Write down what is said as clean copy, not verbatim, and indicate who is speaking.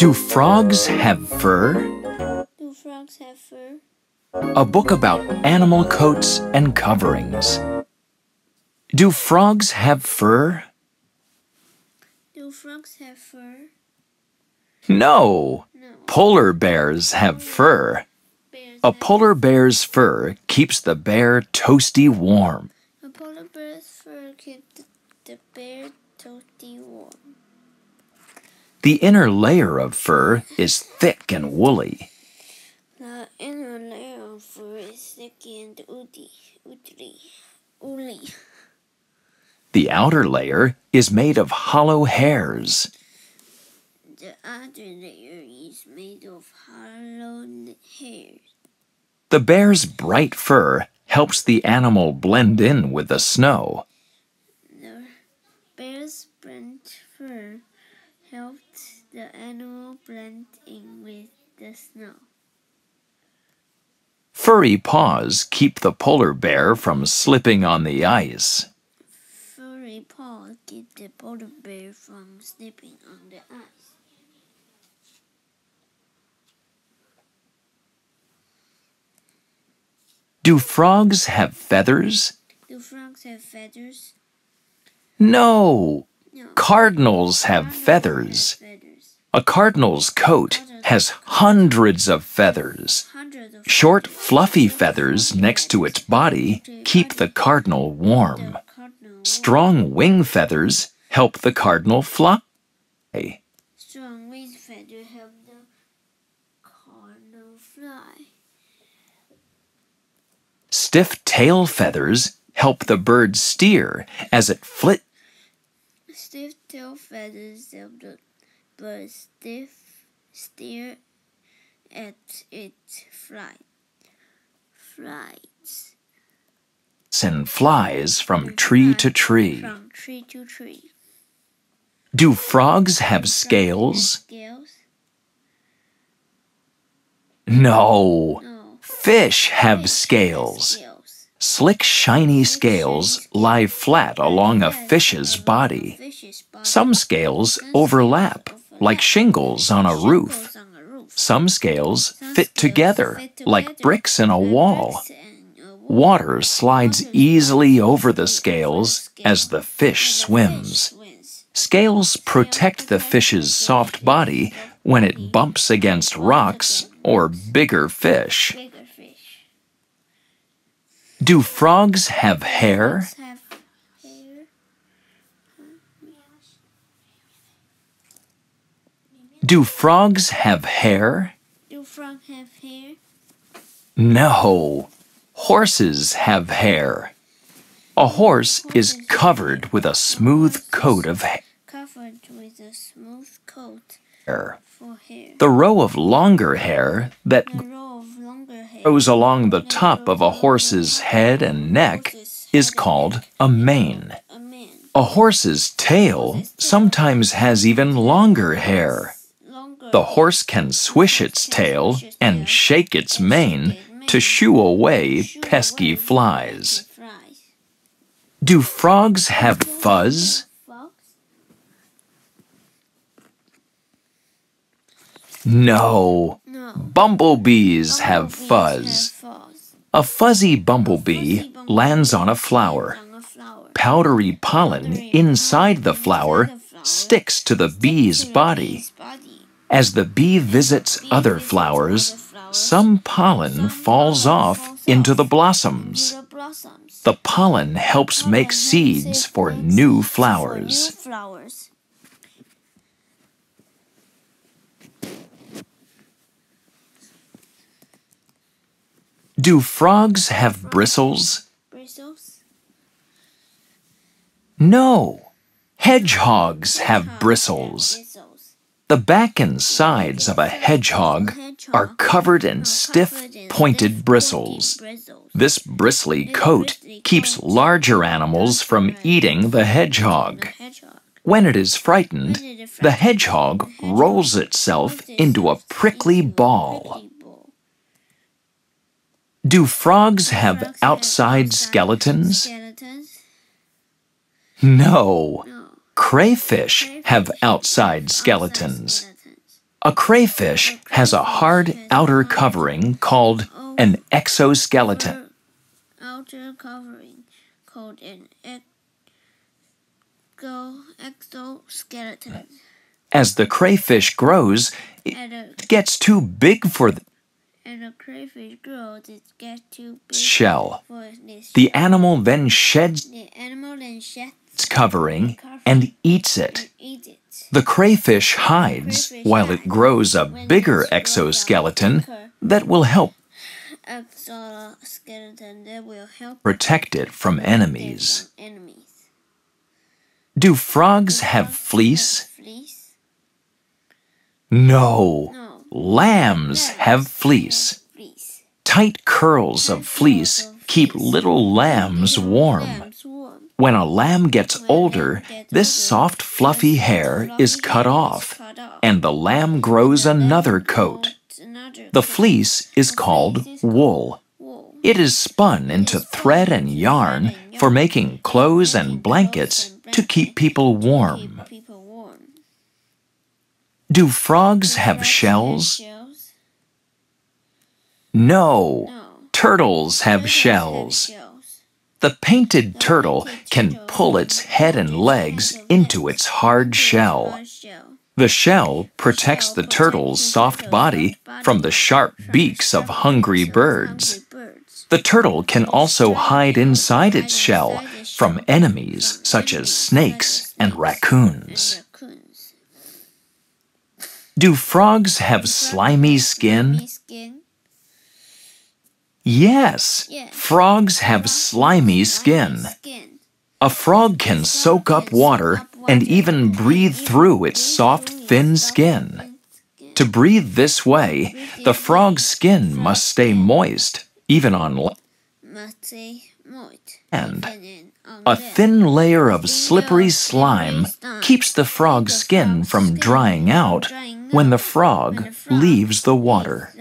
Speaker 1: Do frogs have fur?
Speaker 2: Do frogs have fur?
Speaker 1: A book about animal coats and coverings. Do frogs have fur?
Speaker 2: Do frogs have fur?
Speaker 1: No.
Speaker 2: No.
Speaker 1: Polar bears have fur. A polar bear's fur keeps the bear toasty warm.
Speaker 2: A polar bear's fur keeps the bear toasty warm.
Speaker 1: The inner layer of fur is thick and woolly.
Speaker 2: The inner layer of fur is thick and woolly.
Speaker 1: The outer layer is made of hollow hairs.
Speaker 2: The outer layer is made of hollow hairs.
Speaker 1: The bear's bright fur helps the animal blend in with the snow.
Speaker 2: The bear's bright fur helps the animal blend in with the snow.
Speaker 1: Furry paws keep the polar bear from slipping on the ice.
Speaker 2: Furry paws keep the polar bear from slipping on the ice.
Speaker 1: Do frogs have feathers?
Speaker 2: Do frogs have feathers?
Speaker 1: No.
Speaker 2: No.
Speaker 1: Cardinals have feathers. A cardinal's coat has hundreds of feathers. Short, fluffy feathers next to its body keep the cardinal warm. Strong wing feathers help the cardinal fly.
Speaker 2: Strong wing feathers help the cardinal fly.
Speaker 1: Stiff tail feathers help the bird steer as it flits.
Speaker 2: Stiff tail feathers help the bird steer at its flights.
Speaker 1: And flies from tree to tree. Do frogs have scales? No. Fish have scales. Slick, shiny scales lie flat along a fish's body. Some scales overlap, like shingles on a roof. Some scales fit together, like bricks in a wall. Water slides easily over the scales as the fish swims. Scales protect the fish's soft body when it bumps against rocks or bigger fish. Do frogs have hair? Do frogs have hair?
Speaker 2: Do frogs have hair?
Speaker 1: No. Horses have hair. A horse is covered with a smooth coat of hair. The row of longer hair that grows along the top of a horse's head and neck is called a mane. A horse's tail sometimes has even longer hair. The horse can swish its tail and shake its mane to shoo away pesky flies. Do frogs have fuzz? No. Bumblebees have fuzz. A fuzzy bumblebee lands on a flower. Powdery pollen inside the flower sticks to the bee's body. As the bee visits other flowers, some pollen falls off into the blossoms. The pollen helps make seeds for new flowers. Do frogs have bristles? No. Hedgehogs have bristles. The back and sides of a hedgehog are covered in stiff, pointed bristles. This bristly coat keeps larger animals from eating the hedgehog. When it is frightened, the hedgehog rolls itself into a prickly ball. Do frogs have outside skeletons? No. Crayfish have outside skeletons. A crayfish has a hard outer covering called an exoskeleton.
Speaker 2: Outer covering called an exoskeleton.
Speaker 1: As the crayfish grows, it gets too big for the shell. The animal then sheds its covering and eats it. The crayfish hides while it grows a bigger exoskeleton that will help protect it from enemies. Do frogs have fleece? No. Lambs have fleece. Tight curls of fleece keep little lambs warm. When a lamb gets older, this soft, fluffy hair is cut off, and the lamb grows another coat. The fleece is called wool. It is spun into thread and yarn for making clothes and blankets to keep people warm. Do frogs have shells? No. Turtles have shells. The painted turtle can pull its head and legs into its hard shell. The shell protects the turtle's soft body from the sharp beaks of hungry birds. The turtle can also hide inside its shell from enemies such as snakes and raccoons. Do frogs have slimy skin? Yes, frogs have slimy skin. A frog can soak up water and even breathe through its soft, thin skin. To breathe this way, the frog's skin must stay moist, even on land. A thin layer of slippery slime keeps the frog's skin from drying out when the frog leaves the water.